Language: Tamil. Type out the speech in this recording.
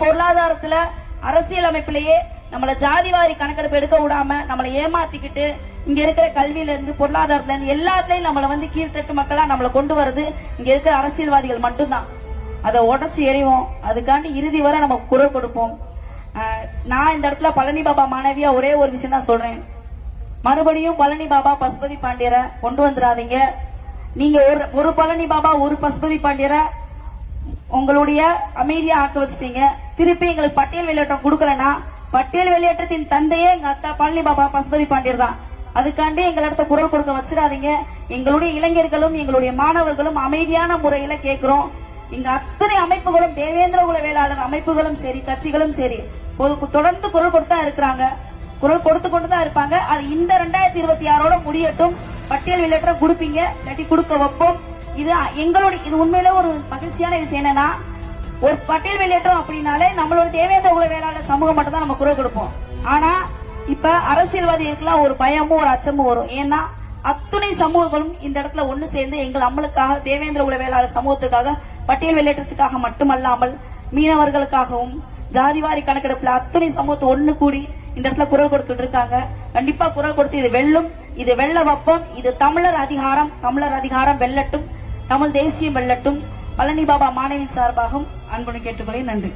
பொருளாதாரத்துல அரசியல் அமைப்பிலேயே நம்மள ஜாதிவாரி கணக்கெடுப்பு எடுக்க விடாம நம்மளை ஏமாத்திக்கிட்டு இங்க இருக்கிற கல்வியில இருந்து பொருளாதாரத்துல இருந்து எல்லாத்துலயும் நம்மள கீழ்த்தட்டு மக்களா நம்மளை கொண்டு வருது இங்க இருக்கிற அரசியல்வாதிகள் மட்டும்தான். அதை உடச்சு எறிவோம். அதுக்காண்டி இறுதி வரை நம்ம குரல் கொடுப்போம். நான் இந்த இடத்துல பழனி பாபா மாணவியா ஒரே ஒரு விஷயம் தான் சொல்றேன். மறுபடியும் பழனி பாபா பசுபதி பாண்டியரை கொண்டு வந்துடாதீங்க. நீங்க ஒரு பழனி பாபா ஒரு பசுபதி பாண்டியரை உங்களுடைய அமைதியா ஆக்க வச்சிட்டீங்க. திருப்பி எங்களுக்கு பட்டியல் வெளியேற்றம் கொடுக்கலன்னா பட்டியல் வெளியேற்றத்தின் தந்தையே எங்க அத்தா பழனி பாபா பசுபதி பாண்டியர் தான். அதுக்காண்டி எங்களிடத்த குரல் கொடுக்க வச்சிடாதீங்க. எங்களுடைய இளைஞர்களும் எங்களுடைய மாணவர்களும் அமைதியான முறையில கேட்கிறோம். இங்க அத்தனை அமைப்புகளும் தேவேந்திர குல வேளாளர் அமைப்புகளும் சரி கட்சிகளும் சரி தொடர்ந்து குரல் கொடுத்தா இருக்கிறாங்க, குரல் கொடுத்து கொண்டுதான் இருப்பாங்க. அது இந்த 2026 முடியட்டும். பட்டியல் வெளியேற்றம் கொடுப்பீங்க, இல்லாட்டி கொடுக்க வைப்போம். இது எங்களுடைய இது உண்மையில ஒரு மகிழ்ச்சியான விஷயம். என்னன்னா ஒரு பட்டியல் வெளியேற்றம் அப்படின்னாலே நம்மளோட தேவேந்திர குல வேளாளர் சமூகம் மட்டும் தான் நம்ம குரல் கொடுப்போம். ஆனா இப்ப அரசியல்வாதிகளுக்குலாம் ஒரு பயமும் ஒரு அச்சமும் வரும். ஏன்னா அத்துணை சமூகங்களும் இந்த இடத்துல ஒண்ணு சேர்ந்து எங்கள் அம்மளுக்காக தேவேந்திர குல வேளாளர் சமூகத்துக்காக பட்டியல் வெளியேற்றத்துக்காக மட்டுமல்லாமல் மீனவர்களுக்காகவும் ஜாதிவாரி கணக்கெடுப்புல அத்துணை சமூகத்தை ஒண்ணு கூடி இந்த இடத்துல குரல் கொடுத்துட்டு இருக்காங்க. கண்டிப்பா குரல் கொடுத்து இது வெல்லும், இது வெல்ல வைப்போம். இது தமிழர் அதிகாரம் வெல்லட்டும், தமிழ் தேசியம் வெல்லட்டும். பழனி பாபா மாணவியின் சார்பாகவும் அன்புடன் கேட்டுக்கொள்கிறேன். நன்றி.